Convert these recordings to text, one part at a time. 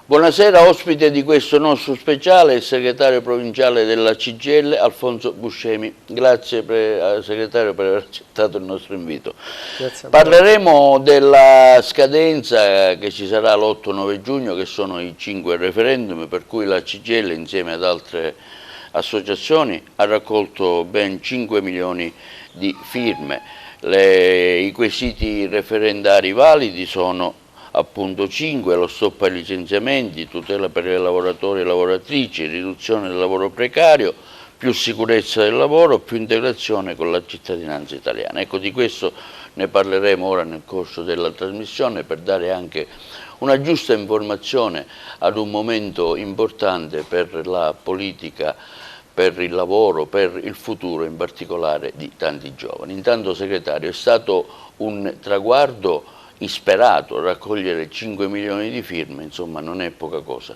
Buonasera, ospite di questo nostro speciale il segretario provinciale della CGIL, Alfonso Buscemi. Grazie segretario per aver accettato il nostro invito. Parleremo della scadenza che ci sarà l'8-9 giugno, che sono i 5 referendum, per cui la CGIL insieme ad altre associazioni ha raccolto ben 5 milioni di firme. I quesiti referendari validi sono appunto 5, lo stop ai licenziamenti, tutela per i lavoratori e lavoratrici, riduzione del lavoro precario, più sicurezza del lavoro, più integrazione con la cittadinanza italiana. Ecco, di questo ne parleremo ora nel corso della trasmissione per dare anche una giusta informazione ad un momento importante per la politica, per il lavoro, per il futuro in particolare di tanti giovani. Intanto, segretario, è stato un traguardo insperato raccogliere 5 milioni di firme, insomma non è poca cosa.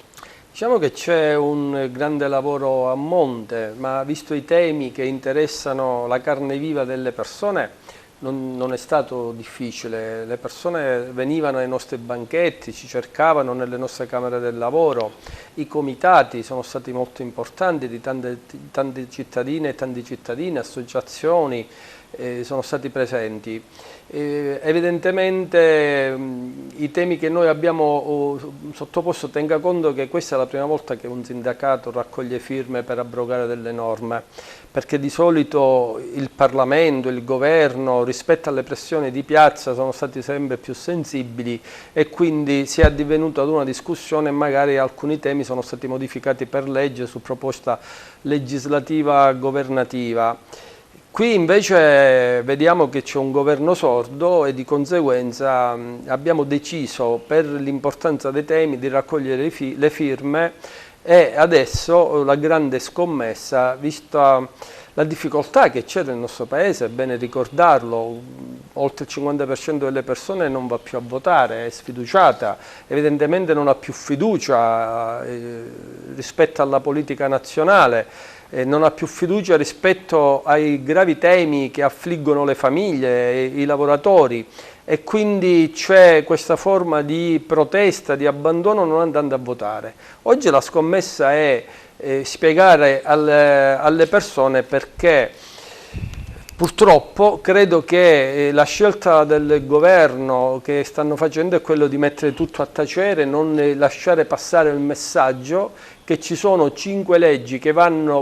Diciamo che c'è un grande lavoro a monte, ma visto i temi che interessano la carne viva delle persone non è stato difficile. Le persone venivano ai nostri banchetti, ci cercavano nelle nostre camere del lavoro, i comitati sono stati molto importanti di tante cittadine e tanti cittadini, associazioni sono stati presenti. Evidentemente i temi che noi abbiamo sottoposto, tenga conto che questa è la prima volta che un sindacato raccoglie firme per abrogare delle norme, perché di solito il Parlamento, il governo rispetto alle pressioni di piazza sono stati sempre più sensibili e quindi si è addivenuto ad una discussione e magari alcuni temi sono stati modificati per legge su proposta legislativa governativa. Qui invece vediamo che c'è un governo sordo e di conseguenza abbiamo deciso, per l'importanza dei temi, di raccogliere le firme e adesso la grande scommessa, vista la difficoltà che c'è nel nostro paese, è bene ricordarlo, oltre il 50% delle persone non va più a votare, è sfiduciata, evidentemente non ha più fiducia rispetto alla politica nazionale, non ha più fiducia rispetto ai gravi temi che affliggono le famiglie e i lavoratori e quindi c'è questa forma di protesta, di abbandono non andando a votare. Oggi la scommessa è spiegare alle persone perché purtroppo credo che la scelta del governo che stanno facendo è quello di mettere tutto a tacere, non lasciare passare il messaggio che ci sono 5 leggi che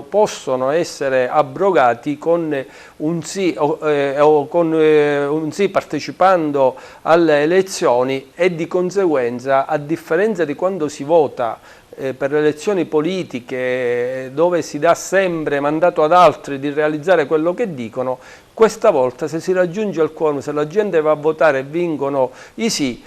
possono essere abrogati con un sì o con un sì partecipando alle elezioni e di conseguenza, a differenza di quando si vota per le elezioni politiche dove si dà sempre mandato ad altri di realizzare quello che dicono, questa volta se si raggiunge il quorum, se la gente va a votare e vincono i sì,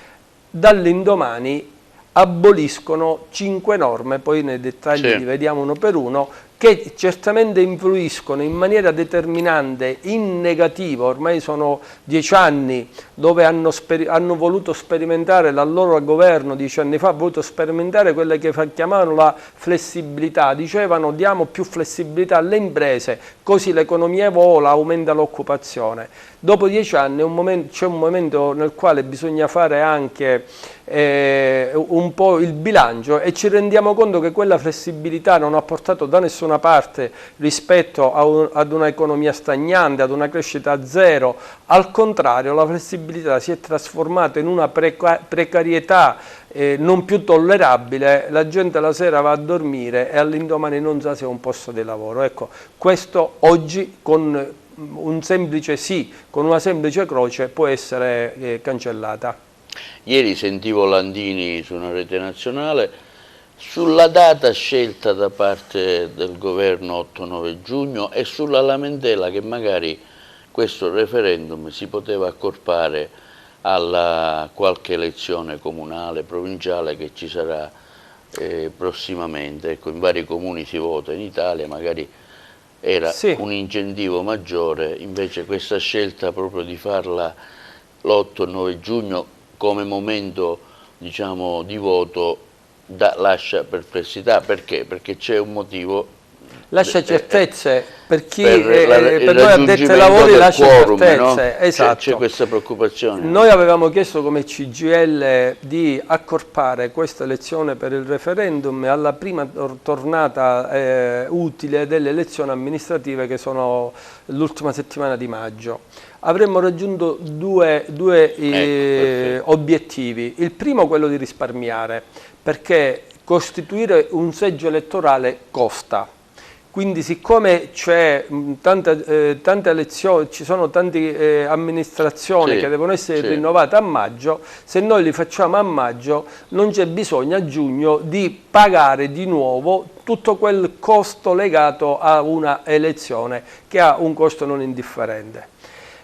dall'indomani aboliscono 5 norme, poi nei dettagli li vediamo uno per uno, che certamente influiscono in maniera determinante in negativo. Ormai sono 10 anni dove hanno voluto sperimentare, l'allora governo 10 anni fa ha voluto sperimentare quelle che chiamavano la flessibilità, dicevano diamo più flessibilità alle imprese, così l'economia vola, aumenta l'occupazione. Dopo 10 anni c'è un momento nel quale bisogna fare anche un po' il bilancio e ci rendiamo conto che quella flessibilità non ha portato da nessuna parte rispetto ad una economia stagnante, ad una crescita zero. Al contrario, la flessibilità si è trasformata in una precarietà non più tollerabile, la gente la sera va a dormire e all'indomani non sa se ha un posto di lavoro. Ecco, questo oggi con un semplice sì, con una semplice croce può essere cancellata. Ieri sentivo Landini su una rete nazionale sulla data scelta da parte del governo 8-9 giugno e sulla lamentela che magari questo referendum si poteva accorpare alla qualche elezione comunale, provinciale che ci sarà prossimamente. Ecco, in vari comuni si vota in Italia, magari era un incentivo maggiore, invece questa scelta proprio di farla l'8-9 giugno come momento, diciamo, di voto lascia perplessità. Perché? Perché c'è un motivo lascia certezze per chi per noi addetti ai lavori, lascia quorum, certezze, no? esatto. C'è questa preoccupazione. Noi avevamo chiesto come CGIL di accorpare questa elezione per il referendum alla prima tornata utile delle elezioni amministrative, che sono l'ultima settimana di maggio. Avremmo raggiunto due obiettivi. Il primo, quello di risparmiare, perché costituire un seggio elettorale costa. Quindi, siccome c'è tante elezioni, ci sono tante amministrazioni che devono essere rinnovate a maggio, se noi li facciamo a maggio non c'è bisogno a giugno di pagare di nuovo tutto quel costo legato a una elezione che ha un costo non indifferente.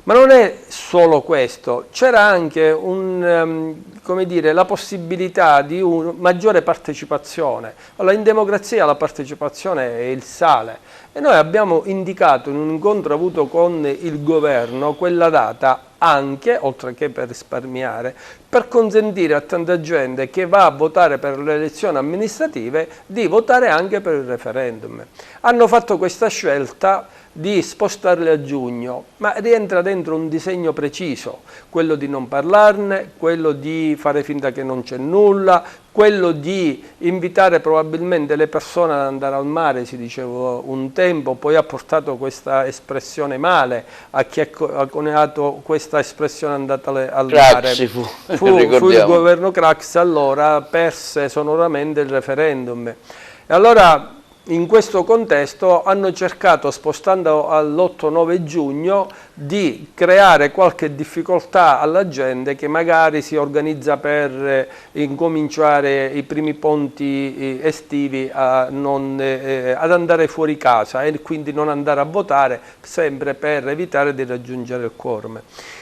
Ma non è solo questo, c'era anche come dire, la possibilità di una maggiore partecipazione. Allora, in democrazia la partecipazione è il sale, e noi abbiamo indicato in un incontro avuto con il governo quella data anche, oltre che per risparmiare, per consentire a tanta gente che va a votare per le elezioni amministrative di votare anche per il referendum. Hanno fatto questa scelta di spostarle a giugno, ma rientra dentro un disegno preciso, quello di non parlarne, quello di fare finta che non c'è nulla, quello di invitare probabilmente le persone ad andare al mare, si diceva un tempo, poi ha portato questa espressione male a chi ha coniato questa espressione andata al mare. Fu il governo Craxi, allora perse sonoramente il referendum. E allora, in questo contesto, hanno cercato, spostando all'8-9 giugno, di creare qualche difficoltà alla gente che magari si organizza per incominciare i primi ponti estivi ad andare fuori casa e quindi non andare a votare, sempre per evitare di raggiungere il quorum.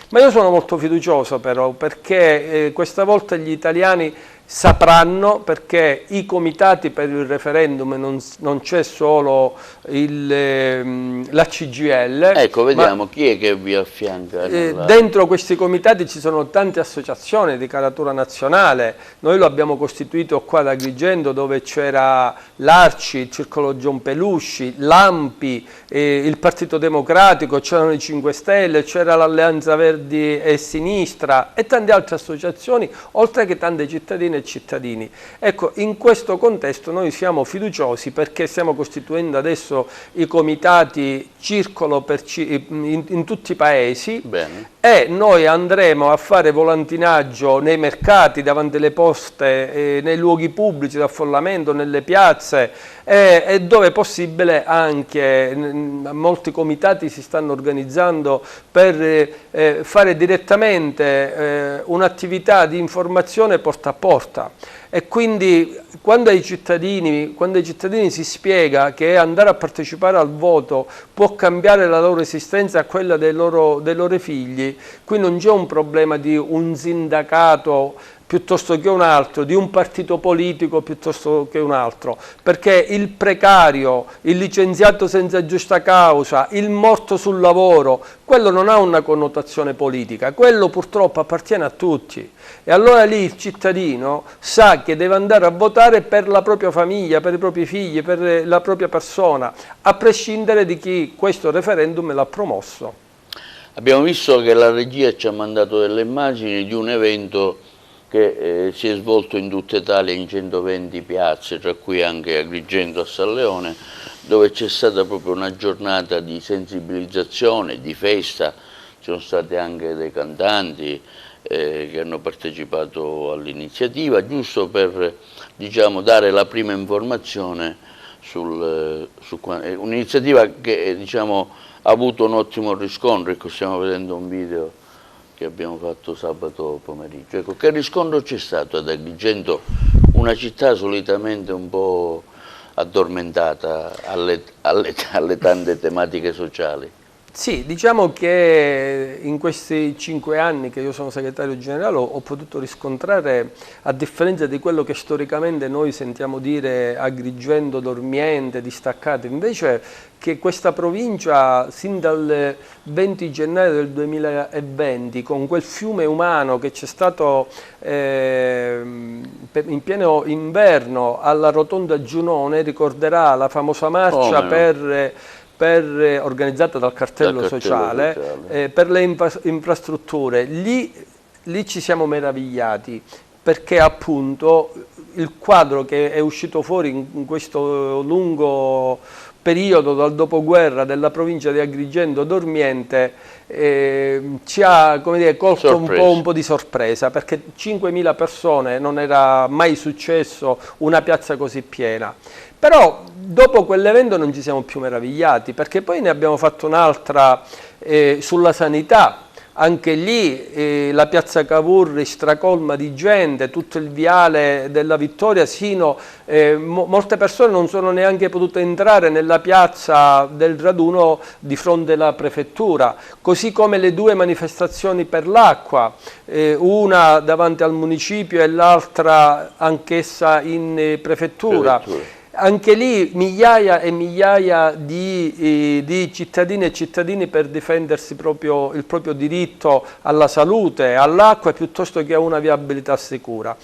Ma io sono molto fiducioso però, perché questa volta gli italiani sapranno, perché i comitati per il referendum non c'è solo la CGIL. Ecco, vediamo chi è che vi affianca. Dentro questi comitati ci sono tante associazioni di caratura nazionale. Noi lo abbiamo costituito qua ad Agrigento, dove c'era l'Arci, il Circolo Gianpelusci, l'Ampi, il Partito Democratico, c'erano i 5 Stelle, c'era l'Alleanza Verdi e Sinistra e tante altre associazioni, oltre che tante cittadine e cittadini. Ecco, in questo contesto noi siamo fiduciosi, perché stiamo costituendo adesso i comitati circolo in tutti i paesi. Bene. E noi andremo a fare volantinaggio nei mercati, davanti alle poste, nei luoghi pubblici di affollamento, nelle piazze, e dove possibile anche molti comitati si stanno organizzando per fare direttamente un'attività di informazione porta a porta. E quindi quando ai cittadini si spiega che andare a partecipare al voto può cambiare la loro esistenza a quella dei loro figli, qui non c'è un problema di un sindacato piuttosto che un altro, di un partito politico piuttosto che un altro, perché il precario, il licenziato senza giusta causa, il morto sul lavoro, quello non ha una connotazione politica, quello purtroppo appartiene a tutti. E allora lì il cittadino sa che deve andare a votare per la propria famiglia, per i propri figli, per la propria persona, a prescindere di chi questo referendum l'ha promosso. Abbiamo visto che la regia ci ha mandato delle immagini di un evento che si è svolto in tutta Italia, in 120 piazze, tra cui anche Agrigento a San Leone, dove c'è stata proprio una giornata di sensibilizzazione, di festa. Ci sono stati anche dei cantanti che hanno partecipato all'iniziativa, giusto per, diciamo, dare la prima informazione un'iniziativa che, diciamo, ha avuto un ottimo riscontro. Ecco, stiamo vedendo un video che abbiamo fatto sabato pomeriggio. Ecco, che riscontro c'è stato ad Agrigento, una città solitamente un po' addormentata alle tante tematiche sociali? Sì, diciamo che in questi 5 anni che io sono segretario generale ho potuto riscontrare, a differenza di quello che storicamente noi sentiamo dire Agrigento dormiente, distaccata, invece che questa provincia sin dal 20 gennaio del 2020, con quel fiume umano che c'è stato in pieno inverno alla rotonda Giunone, ricorderà la famosa marcia organizzata dal cartello sociale. Per le infrastrutture. Lì ci siamo meravigliati, perché appunto il quadro che è uscito fuori in questo lungo periodo dal dopoguerra della provincia di Agrigento dormiente ci ha, come dire, colto un po' di sorpresa, perché 5.000 persone non era mai successo, una piazza così piena. Però dopo quell'evento non ci siamo più meravigliati, perché poi ne abbiamo fatto un'altra sulla sanità. Anche lì la piazza Cavour stracolma di gente, tutto il viale della Vittoria, molte persone non sono neanche potute entrare nella piazza del raduno di fronte alla prefettura, così come le 2 manifestazioni per l'acqua, una davanti al municipio e l'altra anch'essa in prefettura. Anche lì migliaia e migliaia di cittadine e cittadini per difendersi il proprio diritto alla salute, all'acqua, piuttosto che a una viabilità sicura.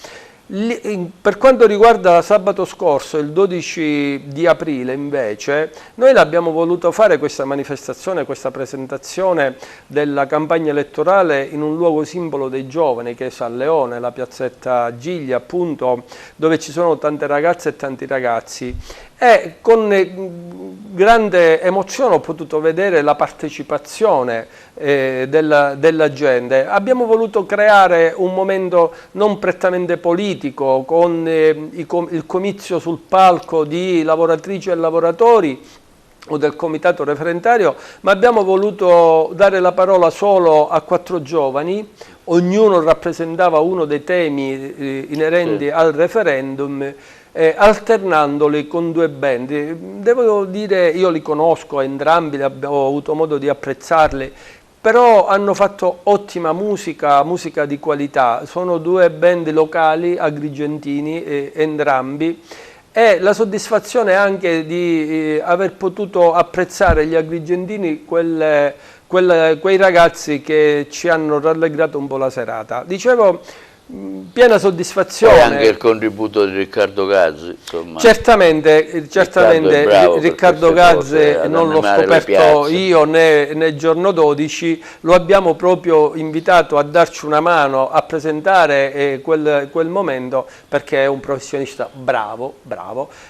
Per quanto riguarda sabato scorso, il 12 di aprile invece, noi l'abbiamo voluto fare questa manifestazione, questa presentazione della campagna elettorale in un luogo simbolo dei giovani che è San Leone, la piazzetta Giglia, appunto, dove ci sono tante ragazze e tanti ragazzi. E con grande emozione ho potuto vedere la partecipazione della gente. Abbiamo voluto creare un momento non prettamente politico, con il comizio sul palco di lavoratrici e lavoratori o del comitato referendario, ma abbiamo voluto dare la parola solo a 4 giovani, ognuno rappresentava uno dei temi inerenti al referendum, alternandoli con 2 band. Devo dire, io li conosco entrambi, ho avuto modo di apprezzarli, però hanno fatto ottima musica di qualità. Sono 2 band locali agrigentini entrambi, e la soddisfazione anche di aver potuto apprezzare gli agrigentini quei ragazzi che ci hanno rallegrato un po' la serata. Dicevo, piena soddisfazione. E anche il contributo di Riccardo Gazzi, insomma. Certamente Riccardo Gazzi non l'ho scoperto io né giorno 12, lo abbiamo proprio invitato a darci una mano a presentare quel momento, perché è un professionista bravo,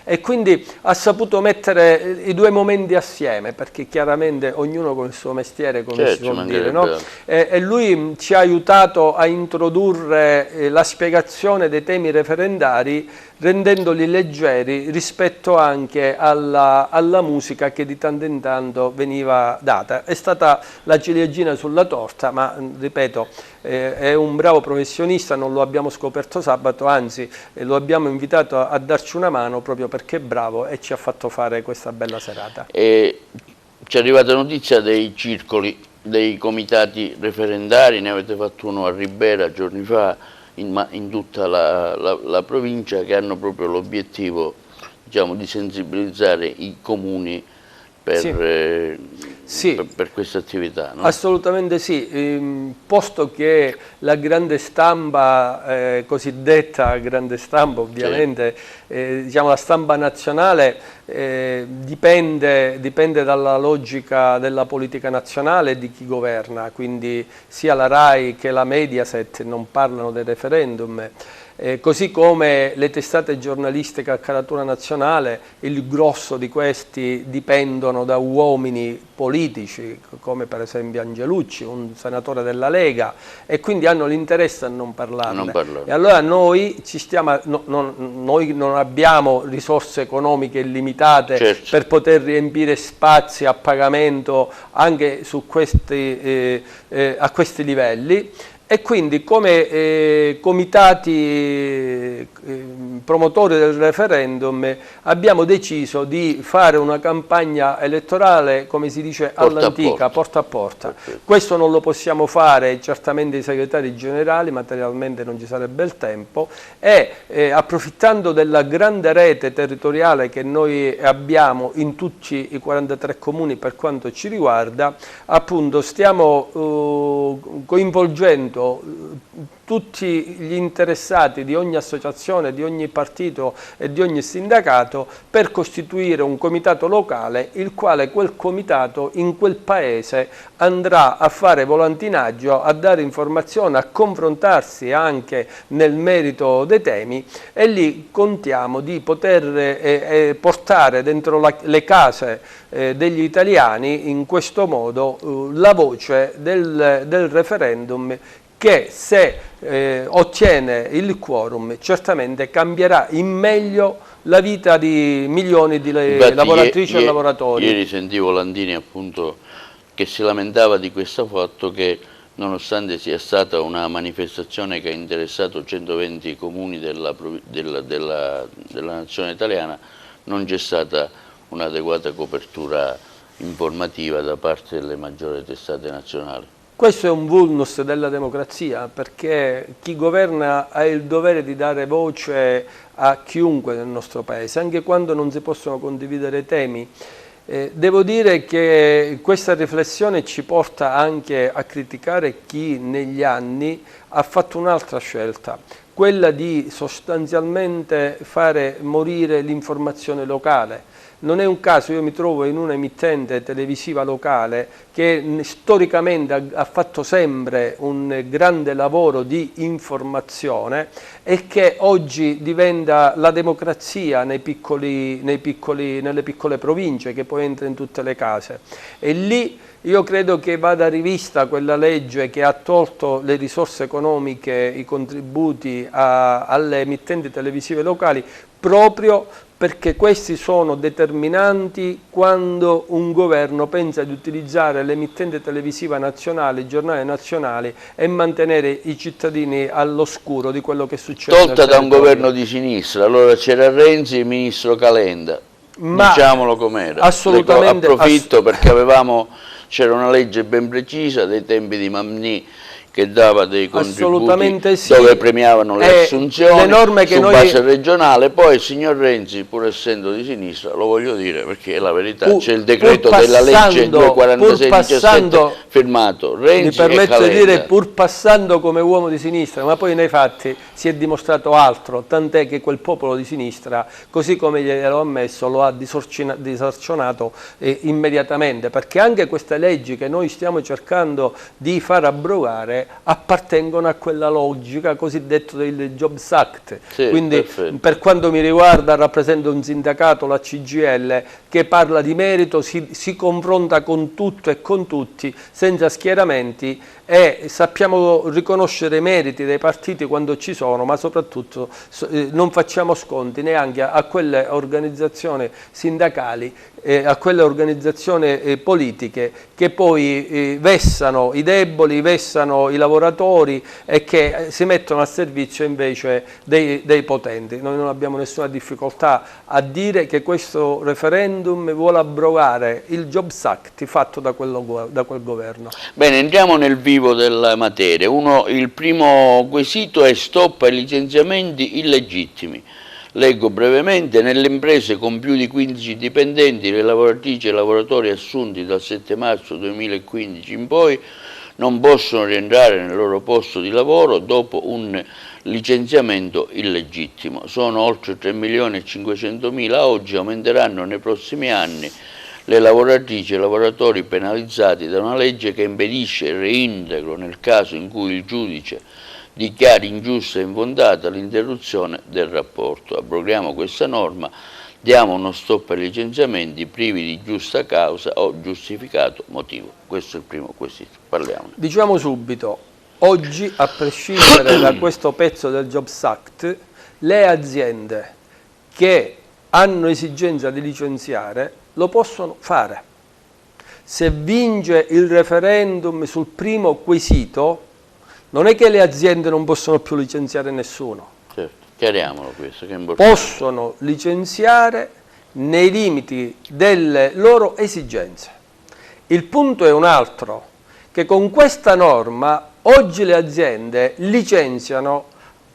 e quindi ha saputo mettere i 2 momenti assieme, perché chiaramente ognuno con il suo mestiere, come si vuol dire, no? E lui ci ha aiutato a introdurre la spiegazione dei temi referendari, rendendoli leggeri rispetto anche alla musica che di tanto in tanto veniva data. È stata la ciliegina sulla torta, ma ripeto, è un bravo professionista, non lo abbiamo scoperto sabato, anzi lo abbiamo invitato a darci una mano proprio perché è bravo e ci ha fatto fare questa bella serata. Ci è arrivata notizia dei circoli, dei comitati referendari, ne avete fatto uno a Ribera giorni fa, in tutta la provincia, che hanno proprio l'obiettivo, diciamo, di sensibilizzare i comuni per questa attività, no? Assolutamente sì, posto che la grande stampa, cosiddetta grande stampa ovviamente, diciamo la stampa nazionale, dipende dalla logica della politica nazionale e di chi governa, quindi sia la RAI che la Mediaset non parlano del referendum. Così come le testate giornalistiche a caratura nazionale, il grosso di questi dipendono da uomini politici, come per esempio Angelucci, un senatore della Lega, e quindi hanno l'interesse a non parlarne. E allora noi noi non abbiamo risorse economiche illimitate per poter riempire spazi a pagamento anche su a questi livelli. E quindi come comitati promotori del referendum abbiamo deciso di fare una campagna elettorale, come si dice all'antica, porta a porta. Questo non lo possiamo fare certamente i segretari generali, materialmente non ci sarebbe il tempo, e approfittando della grande rete territoriale che noi abbiamo in tutti i 43 comuni per quanto ci riguarda, appunto stiamo coinvolgendo tutti gli interessati di ogni associazione, di ogni partito e di ogni sindacato per costituire un comitato locale, il quale quel comitato in quel paese andrà a fare volantinaggio, a dare informazioni, a confrontarsi anche nel merito dei temi, e lì contiamo di poter portare dentro le case degli italiani in questo modo la voce del referendum, che se ottiene il quorum certamente cambierà in meglio la vita di milioni di lavoratrici e lavoratori. Ieri sentivo Landini appunto che si lamentava di questo fatto, che nonostante sia stata una manifestazione che ha interessato 120 comuni della nazione italiana, non c'è stata un'adeguata copertura informativa da parte delle maggiori testate nazionali. Questo è un vulnus della democrazia, perché chi governa ha il dovere di dare voce a chiunque nel nostro Paese, anche quando non si possono condividere temi. Devo dire che questa riflessione ci porta anche a criticare chi negli anni ha fatto un'altra scelta, quella di sostanzialmente fare morire l'informazione locale. Non è un caso, io mi trovo in una emittente televisiva locale che storicamente ha fatto sempre un grande lavoro di informazione e che oggi diventa la democrazia nelle piccole province, che poi entra in tutte le case. E lì io credo che vada rivista quella legge che ha tolto le risorse economiche, i contributi alle emittenti televisive locali, proprio perché questi sono determinanti quando un governo pensa di utilizzare l'emittente televisiva nazionale, i giornali nazionali, e mantenere i cittadini all'oscuro di quello che succede. Tolta da un governo di sinistra, allora c'era Renzi e il ministro Calenda, diciamolo com'era. Assolutamente. Approfitto perché c'era una legge ben precisa dei tempi di Mammì, che dava dei contributi, sì, dove premiavano le assunzioni su base regionale. Poi il signor Renzi, pur essendo di sinistra, lo voglio dire perché è la verità, c'è il decreto della legge 246-17 firmato Renzi, mi permetto di dire, pur passando come uomo di sinistra, ma poi nei fatti si è dimostrato altro, tant'è che quel popolo di sinistra, così come glielo ha ammesso, lo ha disarcionato immediatamente, perché anche queste leggi che noi stiamo cercando di far abrogare appartengono a quella logica cosiddetta del Jobs Act. Sì, quindi perfetto. Per quanto mi riguarda rappresento un sindacato, la CGIL, che parla di merito, si confronta con tutto e con tutti senza schieramenti, e sappiamo riconoscere i meriti dei partiti quando ci sono, ma soprattutto non facciamo sconti neanche a quelle organizzazioni sindacali, a quelle organizzazioni politiche che poi vessano i deboli, vessano i lavoratori e che si mettono a servizio invece dei potenti. Noi non abbiamo nessuna difficoltà a dire che questo referendum vuole abrogare il Jobs Act fatto da quel governo. Bene, entriamo nel vivo della materia. Il primo quesito è stop ai licenziamenti illegittimi. Leggo brevemente: nelle imprese con più di 15 dipendenti, le lavoratrici e i lavoratori assunti dal 7 marzo 2015 in poi non possono rientrare nel loro posto di lavoro dopo un licenziamento illegittimo. Sono oltre 3.500.000 oggi, aumenteranno nei prossimi anni le lavoratrici e i lavoratori penalizzati da una legge che impedisce il reintegro nel caso in cui il giudice dichiari ingiusta e infondata l'interruzione del rapporto. Abroghiamo questa norma, diamo uno stop ai licenziamenti privi di giusta causa o giustificato motivo. Questo è il primo quesito, parliamone. Diciamo subito, oggi, a prescindere da questo pezzo del Jobs Act, le aziende che hanno esigenza di licenziare lo possono fare. Se vince il referendum sul primo quesito, Non è che le aziende non possono più licenziare nessuno. Certo, chiariamolo questo, che è importante. Possono licenziare nei limiti delle loro esigenze. Il punto è un altro, che con questa norma oggi le aziende licenziano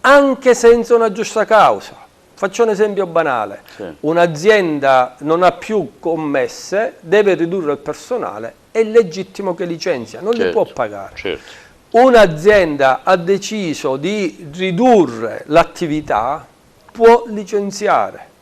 anche senza una giusta causa. Faccio un esempio banale. Sì. Un'azienda non ha più commesse, deve ridurre il personale, è legittimo che licenzia, non li può pagare. Certo. Un'azienda ha deciso di ridurre l'attività, può licenziare.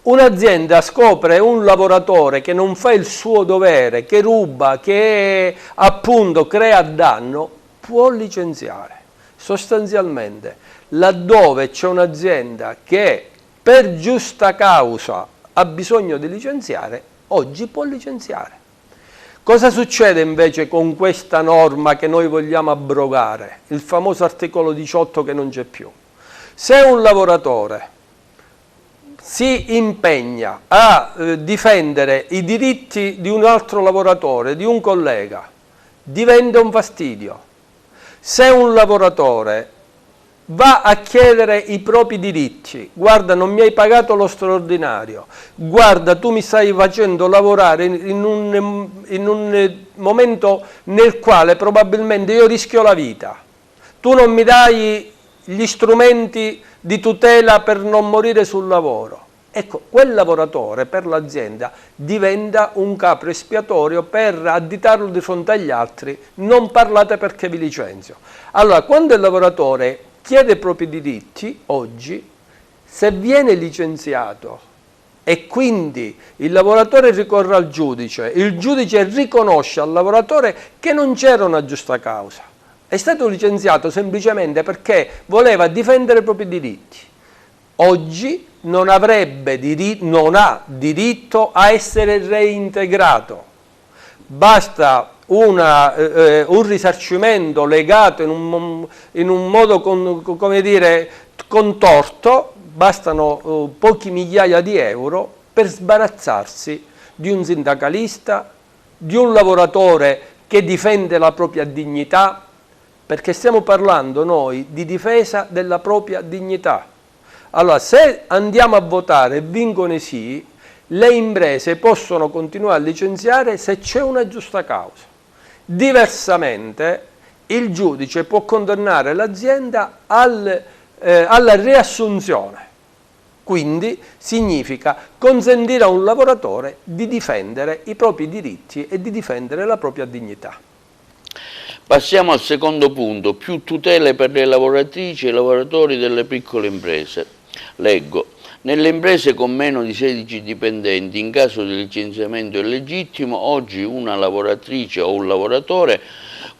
Un'azienda scopre un lavoratore che non fa il suo dovere, che ruba, che appunto crea danno, può licenziare. Sostanzialmente, laddove c'è un'azienda che per giusta causa ha bisogno di licenziare, oggi può licenziare. Cosa succede invece con questa norma che noi vogliamo abrogare? Il famoso articolo 18 che non c'è più. Se un lavoratore si impegna a difendere i diritti di un altro lavoratore, di un collega, diventa un fastidio. Se un lavoratore va a chiedere i propri diritti, guarda non mi hai pagato lo straordinario, guarda tu mi stai facendo lavorare in un momento nel quale probabilmente io rischio la vita, tu non mi dai gli strumenti di tutela per non morire sul lavoro. Ecco, quel lavoratore per l'azienda diventa un capro espiatorio per additarlo di fronte agli altri, non parlate perché vi licenzio. Allora, quando il lavoratore chiede i propri diritti, oggi, se viene licenziato e quindi il lavoratore ricorre al giudice, il giudice riconosce al lavoratore che non c'era una giusta causa, è stato licenziato semplicemente perché voleva difendere i propri diritti. Oggi non ha diritto a essere reintegrato. Basta un risarcimento legato in un modo come dire, contorto, bastano pochi migliaia di euro per sbarazzarsi di un sindacalista, di un lavoratore che difende la propria dignità, perché stiamo parlando noi di difesa della propria dignità. Allora, se andiamo a votare e vincono i sì, le imprese possono continuare a licenziare se c'è una giusta causa. Diversamente, il giudice può condannare l'azienda alla riassunzione. Quindi significa consentire a un lavoratore di difendere i propri diritti e di difendere la propria dignità. Passiamo al secondo punto, più tutele per le lavoratrici e i lavoratori delle piccole imprese. Leggo, nelle imprese con meno di 16 dipendenti, in caso di licenziamento illegittimo, oggi una lavoratrice o un lavoratore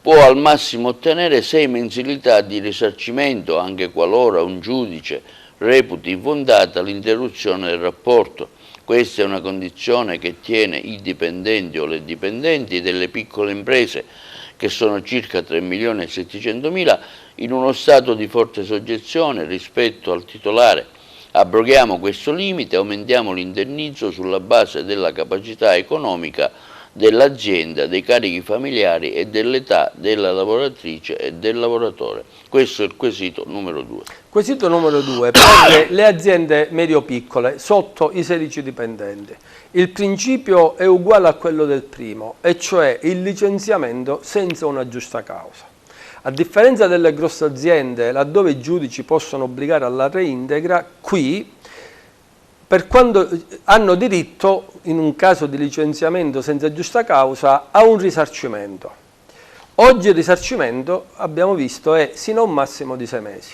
può al massimo ottenere 6 mensilità di risarcimento, anche qualora un giudice reputi infondata l'interruzione del rapporto. Questa è una condizione che tiene i dipendenti o le dipendenti delle piccole imprese, che sono circa 3.700.000, in uno stato di forte soggezione rispetto al titolare. Abroghiamo questo limite, aumentiamo l'indennizzo sulla base della capacità economica dell'azienda, dei carichi familiari e dell'età della lavoratrice e del lavoratore. Questo è il quesito numero 2. Quesito numero 2, per le aziende medio-piccole sotto i 16 dipendenti. Il principio è uguale a quello del primo, e cioè il licenziamento senza una giusta causa. A differenza delle grosse aziende, laddove i giudici possono obbligare alla reintegra, qui, per quando hanno diritto, in un caso di licenziamento senza giusta causa, a un risarcimento. Oggi il risarcimento, abbiamo visto, è sino a un massimo di 6 mesi.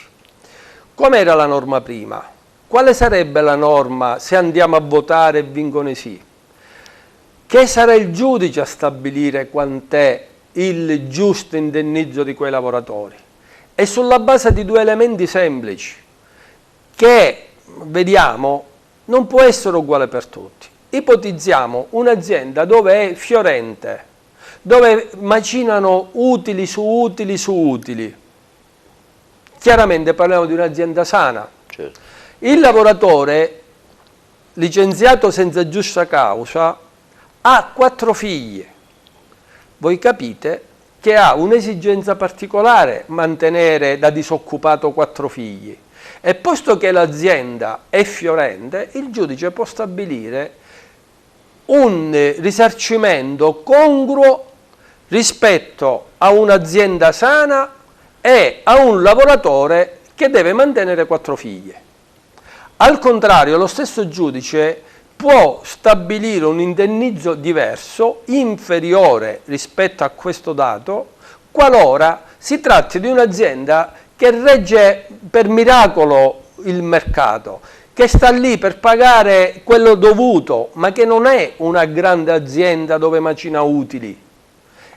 Com'era la norma prima? Quale sarebbe la norma se andiamo a votare e vincono i sì? Che sarà il giudice a stabilire quant'è il giusto indennizzo di quei lavoratori? E sulla base di 2 elementi semplici, che, vediamo, non può essere uguale per tutti. Ipotizziamo un'azienda dove è fiorente, dove macinano utili su utili su utili. Chiaramente parliamo di un'azienda sana. Certo. Il lavoratore licenziato senza giusta causa ha 4 figli. Voi capite che ha un'esigenza particolare, mantenere da disoccupato 4 figli. E posto che l'azienda è fiorente, il giudice può stabilire un risarcimento congruo rispetto a un'azienda sana e a un lavoratore che deve mantenere 4 figli. Al contrario, lo stesso giudice può stabilire un indennizzo diverso, inferiore rispetto a questo dato, qualora si tratti di un'azienda che regge per miracolo il mercato, che sta lì per pagare quello dovuto, ma che non è una grande azienda dove macina utili.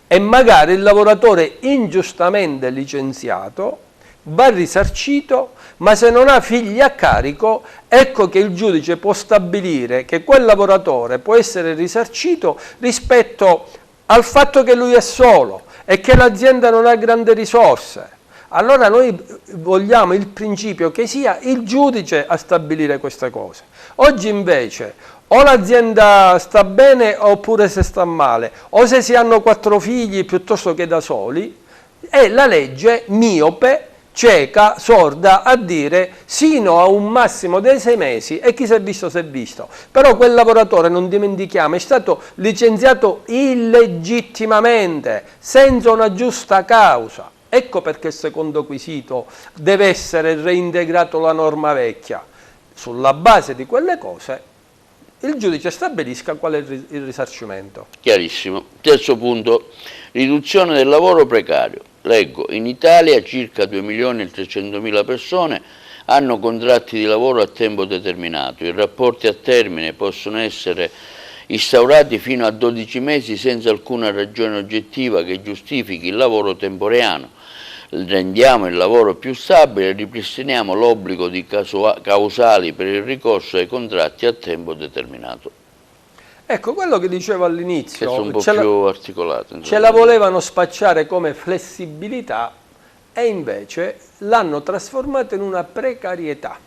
E magari il lavoratore ingiustamente licenziato va risarcito, ma se non ha figli a carico, ecco che il giudice può stabilire che quel lavoratore può essere risarcito rispetto al fatto che lui è solo e che l'azienda non ha grandi risorse. Allora noi vogliamo il principio che sia il giudice a stabilire queste cose. Oggi invece o l'azienda sta bene oppure se sta male, o se si hanno 4 figli piuttosto che da soli, è la legge miope, cieca, sorda a dire sino a un massimo dei 6 mesi e chi si è visto si è visto. Però quel lavoratore, non dimentichiamo, è stato licenziato illegittimamente, senza una giusta causa. Ecco perché il secondo quesito deve essere reintegrato la norma vecchia. Sulla base di quelle cose il giudice stabilisca qual è il risarcimento. Chiarissimo. Terzo punto, riduzione del lavoro precario. Leggo, in Italia circa 2.300.000 persone hanno contratti di lavoro a tempo determinato. I rapporti a termine possono essere instaurati fino a 12 mesi senza alcuna ragione oggettiva che giustifichi il lavoro temporaneo. Rendiamo il lavoro più stabile e ripristiniamo l'obbligo di causali per il ricorso ai contratti a tempo determinato. Ecco, quello che dicevo all'inizio, che sono un po' più articolato. Ce la volevano spacciare come flessibilità e invece l'hanno trasformata in una precarietà.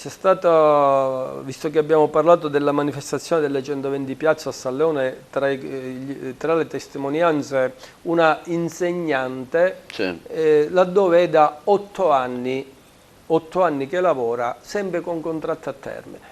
C'è stata, visto che abbiamo parlato della manifestazione delle 120 piazze a San Leone, tra le testimonianze una insegnante, sì, laddove è da 8 anni che lavora, sempre con contratto a termine.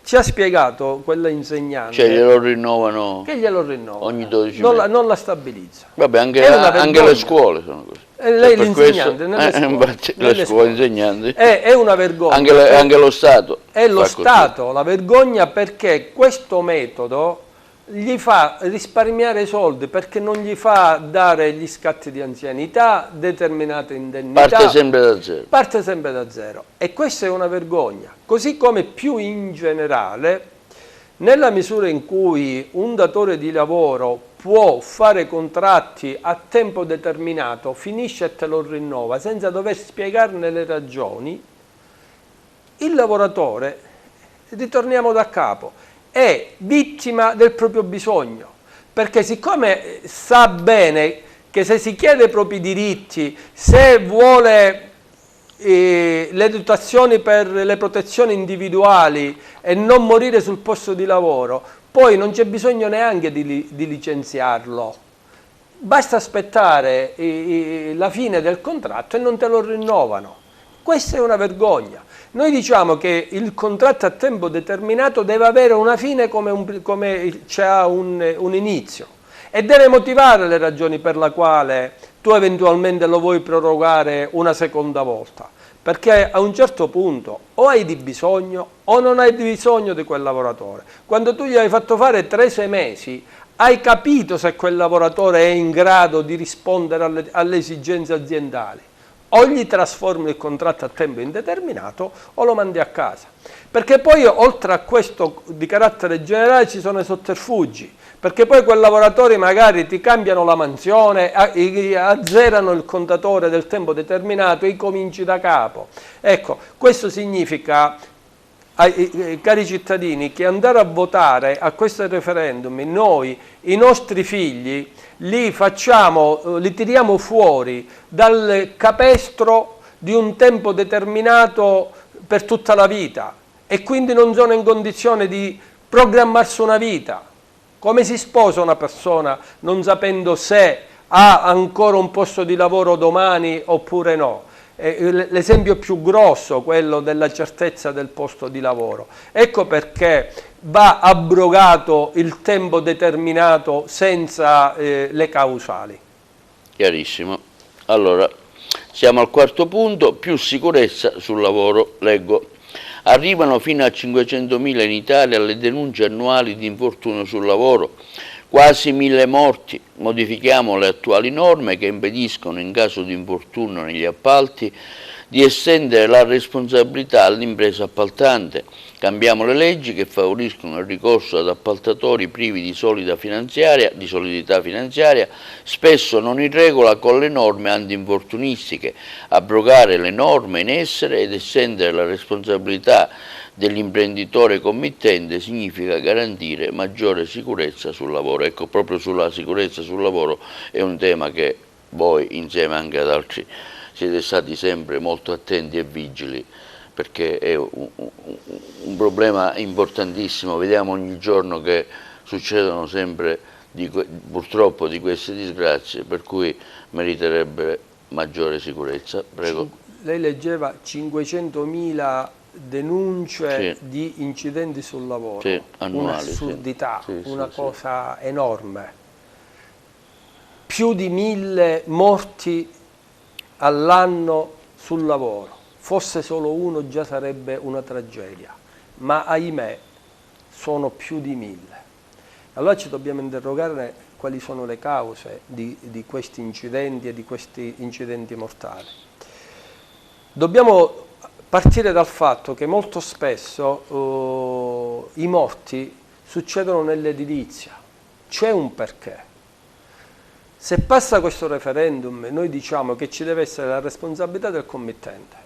Ci ha spiegato quella insegnante, cioè glielo rinnovano, che glielo rinnovano ogni 12 mesi. Non la stabilizza. Vabbè, anche le scuole sono così. Lei l'insegnante, nelle scuole insegnanti. È una vergogna. Anche lo Stato. È lo Stato la vergogna, perché questo metodo gli fa risparmiare soldi, perché non gli fa dare gli scatti di anzianità, determinate indennità. Parte sempre da zero. Parte sempre da zero. E questa è una vergogna. Così come più in generale, nella misura in cui un datore di lavoro può fare contratti a tempo determinato, finisce e te lo rinnova senza dover spiegarne le ragioni, il lavoratore, ritorniamo da capo, è vittima del proprio bisogno, perché siccome sa bene che se si chiede i propri diritti, se vuole le dotazioni per le protezioni individuali e non morire sul posto di lavoro, poi non c'è bisogno neanche di licenziarlo, basta aspettare la fine del contratto e non te lo rinnovano. Questa è una vergogna. Noi diciamo che il contratto a tempo determinato deve avere una fine come c'ha un inizio, e deve motivare le ragioni per la quale tu eventualmente lo vuoi prorogare una seconda volta, perché a un certo punto o hai di bisogno o non hai di bisogno di quel lavoratore. Quando tu gli hai fatto fare 3-6 mesi, hai capito se quel lavoratore è in grado di rispondere alle esigenze aziendali. O gli trasformi il contratto a tempo indeterminato o lo mandi a casa. Perché poi, oltre a questo di carattere generale, ci sono i sotterfugi, perché poi quei lavoratori magari ti cambiano la mansione, azzerano il contatore del tempo determinato e cominci da capo. Ecco, questo significa, cari cittadini, che andare a votare a questo referendum, noi, i nostri figli, li tiriamo fuori dal capestro di un tempo determinato per tutta la vita, e quindi non sono in condizione di programmarsi una vita. Come si sposa una persona non sapendo se ha ancora un posto di lavoro domani oppure no? L'esempio più grosso, quello della certezza del posto di lavoro. Ecco perché va abrogato il tempo determinato senza le causali. Chiarissimo. Allora, siamo al quarto punto, più sicurezza sul lavoro. Leggo. Arrivano fino a 500.000 in Italia le denunce annuali di infortunio sul lavoro, quasi 1.000 morti. Modifichiamo le attuali norme che impediscono, in caso di infortunio negli appalti, di estendere la responsabilità all'impresa appaltante. Cambiamo le leggi che favoriscono il ricorso ad appaltatori privi di solidità finanziaria, spesso non in regola con le norme antinfortunistiche. Abrogare le norme in essere ed estendere la responsabilità dell'imprenditore committente significa garantire maggiore sicurezza sul lavoro. Ecco, proprio sulla sicurezza sul lavoro è un tema che voi, insieme anche ad altri, siete stati sempre molto attenti e vigili, perché è un problema importantissimo. Vediamo ogni giorno che succedono sempre purtroppo di queste disgrazie, per cui meriterebbe maggiore sicurezza. Prego. Lei leggeva 500.000 denunce di incidenti sul lavoro, annuali, un'assurdità, una cosa enorme. Più di 1.000 morti all'anno sul lavoro. Fosse solo uno già sarebbe una tragedia, ma ahimè sono più di 1.000. Allora ci dobbiamo interrogare quali sono le cause di questi incidenti e di questi incidenti mortali. Dobbiamo partire dal fatto che molto spesso i morti succedono nell'edilizia. C'è un perché. Se passa questo referendum, noi diciamo che ci deve essere la responsabilità del committente.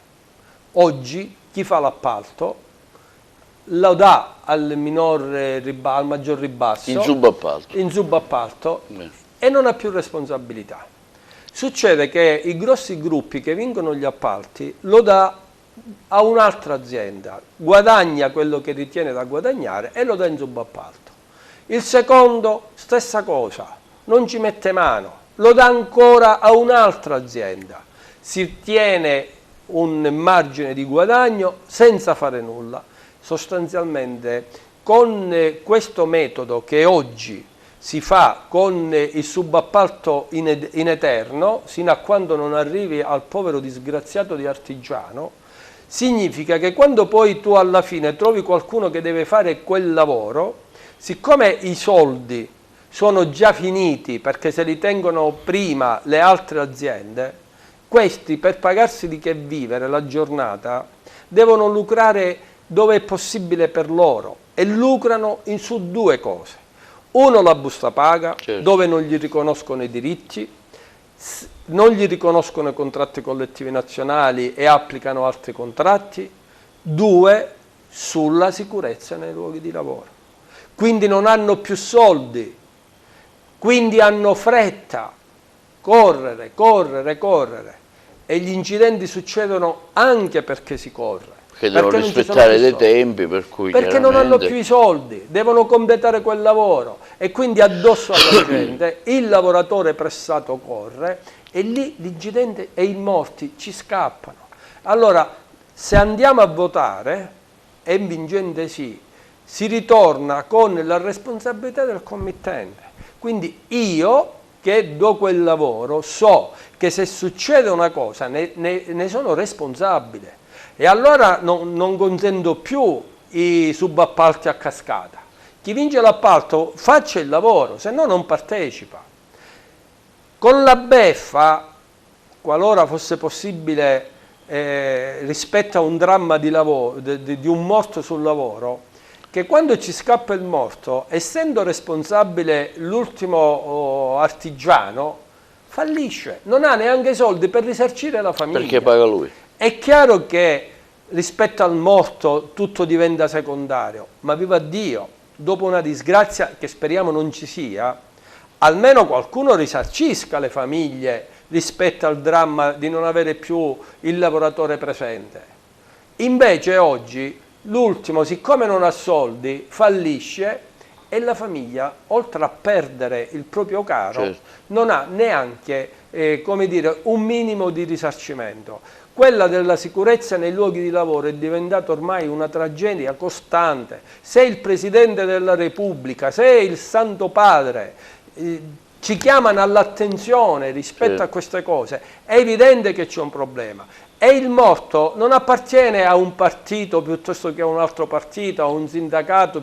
Oggi chi fa l'appalto lo dà al maggior ribasso, in subappalto e non ha più responsabilità. Succede che i grossi gruppi che vincono gli appalti lo dà a un'altra azienda, guadagna quello che ritiene da guadagnare e lo dà in subappalto. Il secondo, stessa cosa, non ci mette mano, lo dà ancora a un'altra azienda, si tiene un margine di guadagno senza fare nulla. Sostanzialmente con questo metodo che oggi si fa con il subappalto in eterno, sino a quando non arrivi al povero disgraziato di artigiano, significa che quando poi tu alla fine trovi qualcuno che deve fare quel lavoro, siccome i soldi sono già finiti perché se li tengono prima le altre aziende, questi per pagarsi di che vivere la giornata devono lucrare dove è possibile per loro e lucrano su due cose. Uno, la busta paga, dove non gli riconoscono i diritti, non gli riconoscono i contratti collettivi nazionali e applicano altri contratti. Due, sulla sicurezza nei luoghi di lavoro. Quindi non hanno più soldi, quindi hanno fretta, correre, e gli incidenti succedono anche perché si corre. Che devono rispettare dei tempi, per cui perché non hanno più i soldi, devono completare quel lavoro e quindi addosso alla gente il lavoratore pressato corre e lì l'incidente e i morti ci scappano. Allora, se andiamo a votare, è vincente sì, si ritorna con la responsabilità del committente. Quindi io che do quel lavoro so che se succede una cosa ne sono responsabile. E allora non consento più i subappalti a cascata. Chi vince l'appalto faccia il lavoro, se no non partecipa. Con la beffa, qualora fosse possibile, rispetto a un dramma di un morto sul lavoro, che quando ci scappa il morto, essendo responsabile l'ultimo artigiano, fallisce, non ha neanche soldi per risarcire la famiglia. Perché paga lui. È chiaro che rispetto al morto tutto diventa secondario, ma viva Dio, dopo una disgrazia che speriamo non ci sia, almeno qualcuno risarcisca le famiglie rispetto al dramma di non avere più il lavoratore presente. Invece oggi l'ultimo, siccome non ha soldi, fallisce e la famiglia, oltre a perdere il proprio caro, certo, non ha neanche come dire, un minimo di risarcimento. Quella della sicurezza nei luoghi di lavoro è diventata ormai una tragedia costante. Se il Presidente della Repubblica, se il Santo Padre ci chiamano all'attenzione rispetto certo, a queste cose, è evidente che c'è un problema. E il morto non appartiene a un partito piuttosto che a un altro partito, a un sindacato.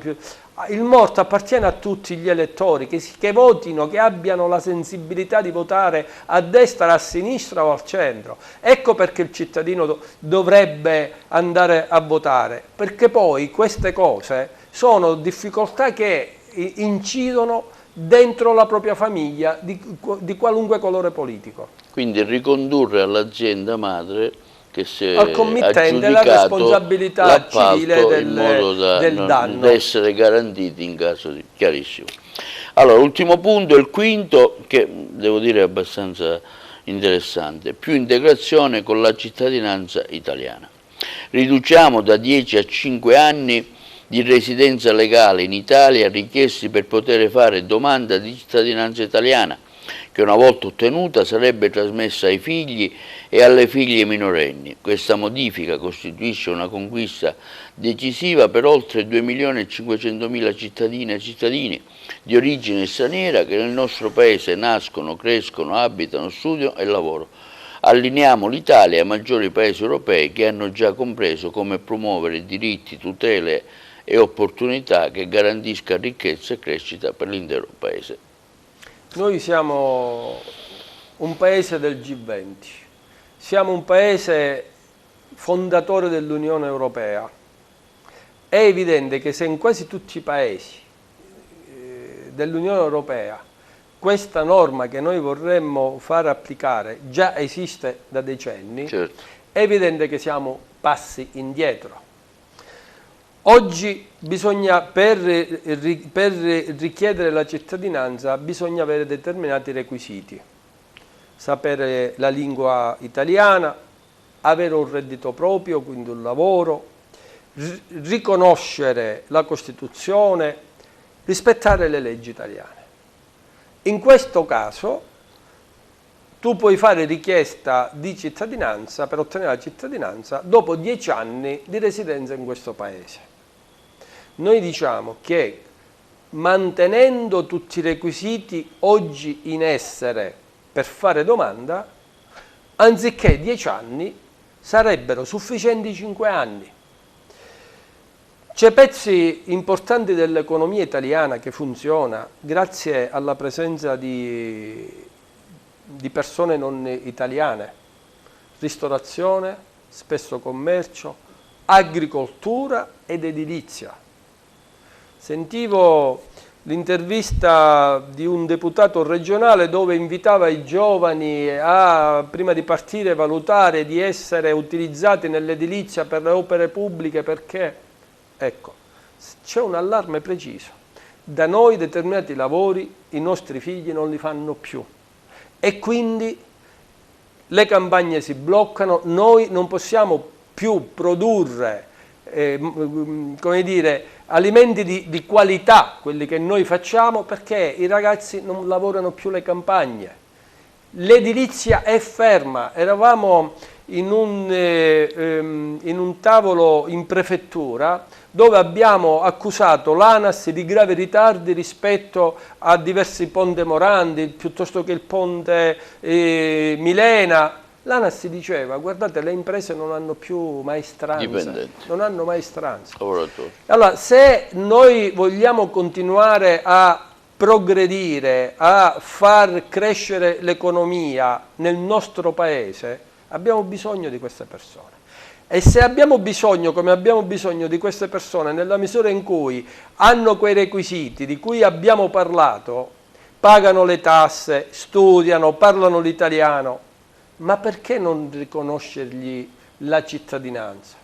Il morto appartiene a tutti gli elettori, che votino, che abbiano la sensibilità di votare a destra, a sinistra o al centro. Ecco perché il cittadino dovrebbe andare a votare, perché poi queste cose sono difficoltà che incidono dentro la propria famiglia di qualunque colore politico. quindi ricondurre all'azienda madre che si è Al committente la aggiudicato responsabilità civile in modo del danno. da essere garantiti in caso di... Chiarissimo. Allora, l'ultimo punto, il quinto, che devo dire è abbastanza interessante, più integrazione con la cittadinanza italiana. Riduciamo da 10 a 5 anni di residenza legale in Italia richiesti per poter fare domanda di cittadinanza italiana, che una volta ottenuta sarebbe trasmessa ai figli e alle figlie minorenni. Questa modifica costituisce una conquista decisiva per oltre 2.500.000 cittadine e cittadini di origine straniera che nel nostro Paese nascono, crescono, abitano, studiano e lavorano. Allineiamo l'Italia ai maggiori paesi europei che hanno già compreso come promuovere diritti, tutele e opportunità che garantisca ricchezza e crescita per l'intero Paese. Noi siamo un paese del G20, siamo un paese fondatore dell'Unione Europea. È evidente che se in quasi tutti i paesi dell'Unione Europea questa norma che noi vorremmo far applicare già esiste da decenni, Certo. è evidente che siamo passi indietro. Oggi bisogna, per richiedere la cittadinanza, bisogna avere determinati requisiti. Sapere la lingua italiana, avere un reddito proprio, quindi un lavoro, riconoscere la Costituzione, rispettare le leggi italiane. In questo caso tu puoi fare richiesta di cittadinanza per ottenere la cittadinanza dopo 10 anni di residenza in questo paese. Noi diciamo che mantenendo tutti i requisiti oggi in essere per fare domanda, anziché 10 anni, sarebbero sufficienti 5 anni. C'è pezzi importanti dell'economia italiana che funziona grazie alla presenza di persone non italiane, ristorazione, spesso commercio, agricoltura ed edilizia. Sentivo l'intervista di un deputato regionale dove invitava i giovani a, prima di partire, valutare di essere utilizzati nell'edilizia per le opere pubbliche perché, ecco, c'è un allarme preciso. Da noi determinati lavori i nostri figli non li fanno più e quindi le campagne si bloccano, noi non possiamo più produrre come dire, alimenti di qualità, quelli che noi facciamo, perché i ragazzi non lavorano più le campagne. L'edilizia è ferma. Eravamo in un tavolo in prefettura dove abbiamo accusato l'ANAS di gravi ritardi rispetto a diversi ponte Morandi, piuttosto che il ponte Milena. L'ANAS diceva, guardate, le imprese non hanno più maestranza, non hanno maestranza. Allora, se noi vogliamo continuare a progredire, a far crescere l'economia nel nostro paese, abbiamo bisogno di queste persone. E se abbiamo bisogno, come abbiamo bisogno di queste persone, nella misura in cui hanno quei requisiti di cui abbiamo parlato, pagano le tasse, studiano, parlano l'italiano, ma perché non riconoscergli la cittadinanza?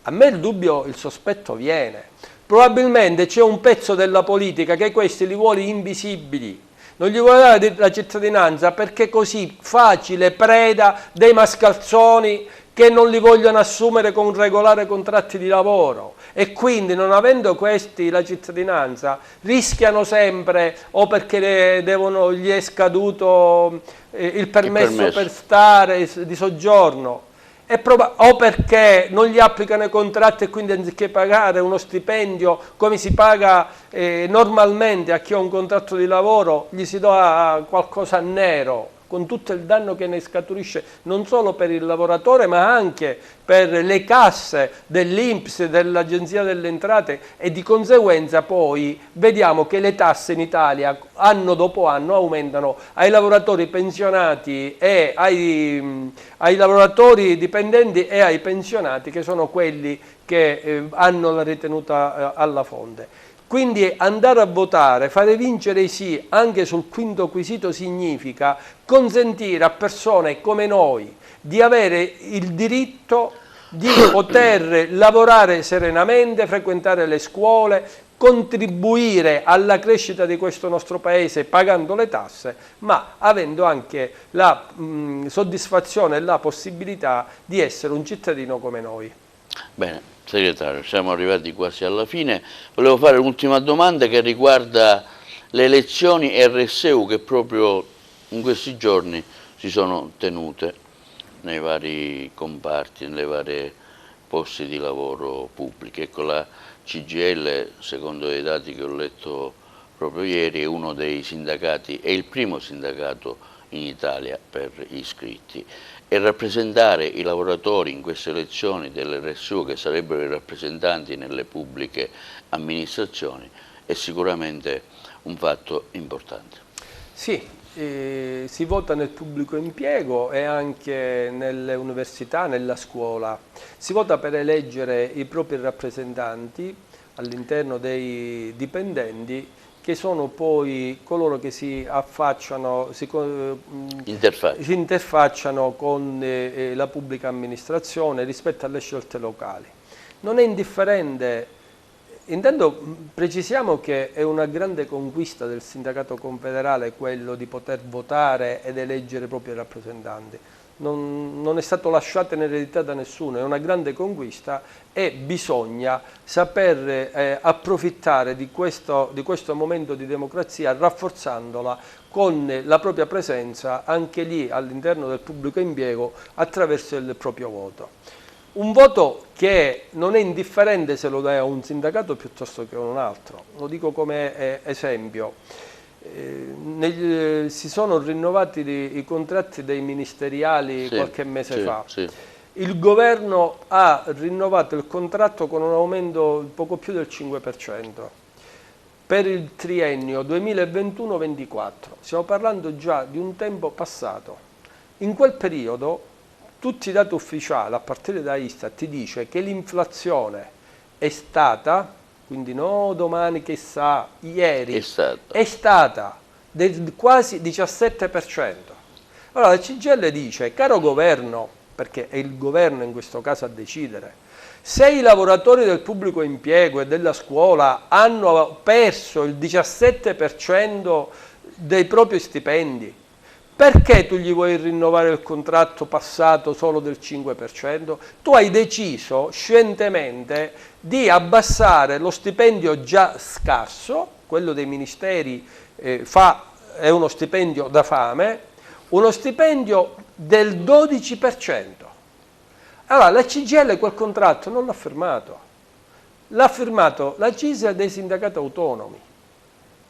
A me il dubbio, il sospetto viene. Probabilmente c'è un pezzo della politica che questi li vuole invisibili, non gli vuole dare la cittadinanza perché così facile preda dei mascalzoni che non li vogliono assumere con regolari contratti di lavoro e quindi non avendo questi la cittadinanza rischiano sempre o perché gli è scaduto il permesso per stare di soggiorno o perché non gli applicano i contratti e quindi anziché pagare uno stipendio come si paga normalmente a chi ha un contratto di lavoro gli si dà qualcosa a nero, con tutto il danno che ne scaturisce non solo per il lavoratore ma anche per le casse dell'INPS, dell'Agenzia delle Entrate e di conseguenza poi vediamo che le tasse in Italia anno dopo anno aumentano ai lavoratori pensionati e ai lavoratori dipendenti e ai pensionati che sono quelli che hanno la ritenuta alla fonte. Quindi andare a votare, fare vincere i sì anche sul quinto quesito significa consentire a persone come noi di avere il diritto di poter lavorare serenamente, frequentare le scuole, contribuire alla crescita di questo nostro paese pagando le tasse, ma avendo anche la soddisfazione e la possibilità di essere un cittadino come noi. Bene. Segretario, siamo arrivati quasi alla fine. Volevo fare l'ultima domanda che riguarda le elezioni RSU che proprio in questi giorni si sono tenute nei vari comparti, nelle varie posti di lavoro pubblici. Ecco, la CGIL, secondo i dati che ho letto proprio ieri, è uno dei sindacati, è il primo sindacato in Italia per iscritti. E rappresentare i lavoratori in queste elezioni dell'RSU, che sarebbero i rappresentanti nelle pubbliche amministrazioni, è sicuramente un fatto importante. Sì, si vota nel pubblico impiego e anche nelle università, nella scuola. Si vota per eleggere i propri rappresentanti all'interno dei dipendenti che sono poi coloro che si affacciano, si interfacciano con la pubblica amministrazione rispetto alle scelte locali. Non è indifferente, intanto precisiamo che è una grande conquista del sindacato confederale quello di poter votare ed eleggere i propri rappresentanti. Non è stato lasciato in eredità da nessuno, è una grande conquista e bisogna saper approfittare di questo momento di democrazia rafforzandola con la propria presenza anche lì all'interno del pubblico impiego attraverso il proprio voto. Un voto che non è indifferente se lo dai a un sindacato piuttosto che a un altro, lo dico come esempio. Si sono rinnovati i contratti dei ministeriali qualche mese fa. Sì. Il governo ha rinnovato il contratto con un aumento poco più del 5% per il triennio 2021-24. Stiamo parlando già di un tempo passato. In quel periodo tutti i dati ufficiali a partire da Istat ti dice che l'inflazione è stata, quindi no domani chissà, ieri, è stata del quasi 17%. Allora la CGIL dice, caro governo, perché è il governo in questo caso a decidere, se i lavoratori del pubblico impiego e della scuola hanno perso il 17% dei propri stipendi, perché tu gli vuoi rinnovare il contratto passato solo del 5%? Tu hai deciso scientemente di abbassare lo stipendio già scarso, quello dei ministeri è uno stipendio da fame, uno stipendio del 12%. Allora la CGIL quel contratto non l'ha firmato, l'ha firmato la CISL dei sindacati autonomi,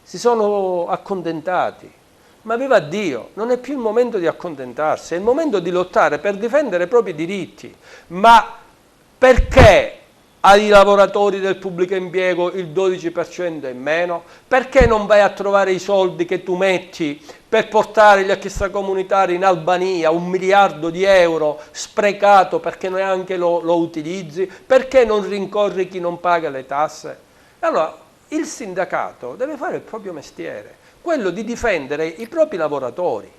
si sono accontentati. Ma viva Dio, non è più il momento di accontentarsi, è il momento di lottare per difendere i propri diritti. Ma perché ai lavoratori del pubblico impiego il 12% in meno? Perché non vai a trovare i soldi che tu metti per portare gli extracomunitari in Albania, 1 miliardo di euro sprecato perché neanche lo utilizzi? Perché non rincorri chi non paga le tasse? Allora il sindacato deve fare il proprio mestiere, quello di difendere i propri lavoratori.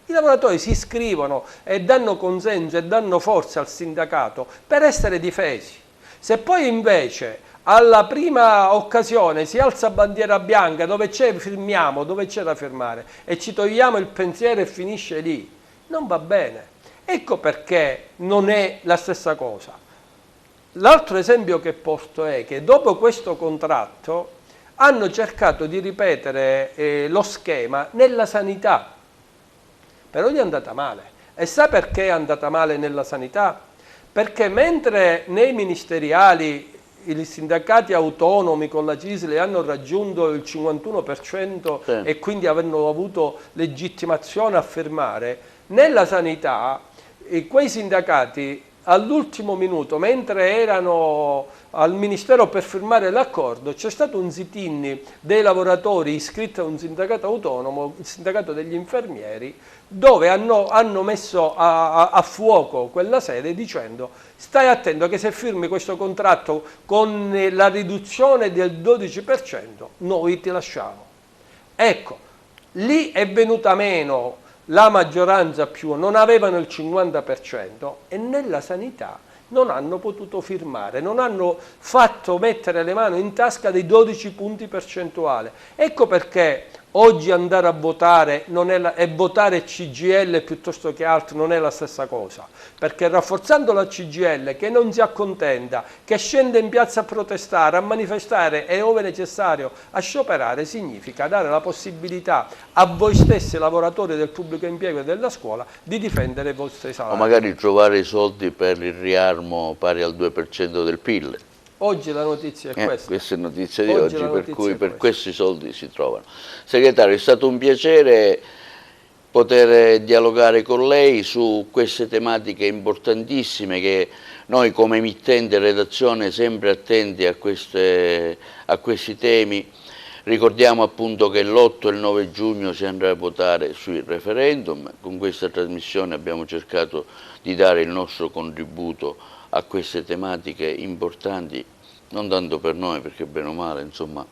I lavoratori si iscrivono e danno consenso e danno forza al sindacato per essere difesi. Se poi invece alla prima occasione si alza bandiera bianca, dove c'è firmiamo, dove c'è da firmare, e ci togliamo il pensiero e finisce lì, non va bene. Ecco perché non è la stessa cosa. L'altro esempio che porto è che dopo questo contratto hanno cercato di ripetere lo schema nella sanità, però gli è andata male. E sa perché è andata male nella sanità? Perché mentre nei ministeriali i sindacati autonomi con la CISL hanno raggiunto il 51% Sì. e quindi hanno avuto legittimazione a firmare, nella sanità quei sindacati all'ultimo minuto, mentre erano al Ministero per firmare l'accordo, c'è stato un sit-in dei lavoratori iscritti a un sindacato autonomo, il sindacato degli infermieri, dove hanno messo a fuoco quella sede dicendo: stai attento che se firmi questo contratto con la riduzione del 12% noi ti lasciamo. Ecco, lì è venuta meno la maggioranza più, non avevano il 50% e nella sanità non hanno potuto firmare, non hanno fatto mettere le mani in tasca dei 12 punti percentuali. Ecco perché oggi andare a votare e votare CGIL piuttosto che altro non è la stessa cosa, perché rafforzando la CGIL, che non si accontenta, che scende in piazza a protestare, a manifestare e ove necessario a scioperare, significa dare la possibilità a voi stessi lavoratori del pubblico impiego e della scuola di difendere i vostri salari. O magari trovare i soldi per il riarmo pari al 2% del PIL. Oggi la notizia è questa. Questa è notizia di Oggi oggi, la per notizia cui è per questa. questi soldi si trovano. Segretario, è stato un piacere poter dialogare con lei su queste tematiche importantissime che noi come emittente redazione sempre attenti a questi temi. Ricordiamo appunto che l'8 e il 9 giugno si andrà a votare sui referendum. Con questa trasmissione abbiamo cercato di dare il nostro contributo a queste tematiche importanti, non tanto per noi, perché bene o male, insomma,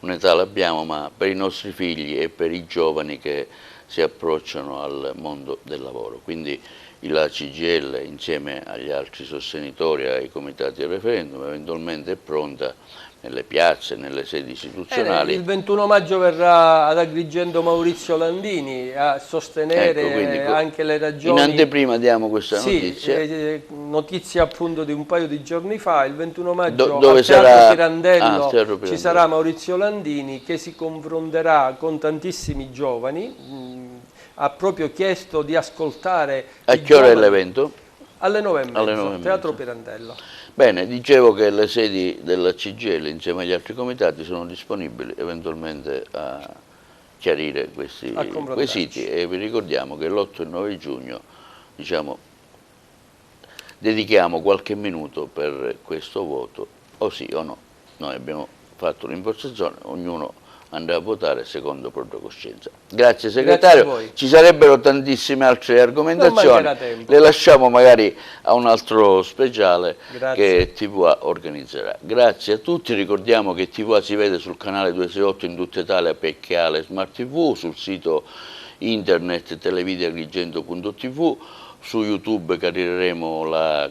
un'età l'abbiamo, ma per i nostri figli e per i giovani che si approcciano al mondo del lavoro. Quindi la CGIL, insieme agli altri sostenitori e ai comitati del referendum, eventualmente è pronta nelle piazze, nelle sedi istituzionali. Il 21 maggio verrà ad Agrigento Maurizio Landini a sostenere, ecco, anche le ragioni. In anteprima diamo questa notizia. Notizia appunto di un paio di giorni fa, il 21 maggio dove al Teatro Pirandello ci sarà Maurizio Landini che si confronterà con tantissimi giovani. Ha proprio chiesto di ascoltare. A che ora è l'evento? Alle 9:30, Teatro Pirandello. Bene, dicevo che le sedi della CGIL insieme agli altri comitati sono disponibili eventualmente a chiarire questi quesiti, e vi ricordiamo che l'8 e 9 giugno, diciamo, dedichiamo qualche minuto per questo voto, o sì o no. Noi abbiamo fatto l'impostazione, ognuno andrà a votare secondo propria coscienza. Grazie segretario, Grazie, ci sarebbero tantissime altre argomentazioni, le lasciamo magari a un altro speciale che TVA organizzerà. Grazie a tutti, ricordiamo che TVA si vede sul canale 268 in tutta Italia, Pecchiale Smart TV, sul sito internet televideagrigento.tv, su YouTube caricheremo la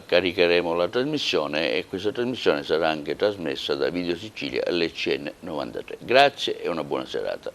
trasmissione, e questa trasmissione sarà anche trasmessa da Video Sicilia LCN 93. Grazie e una buona serata.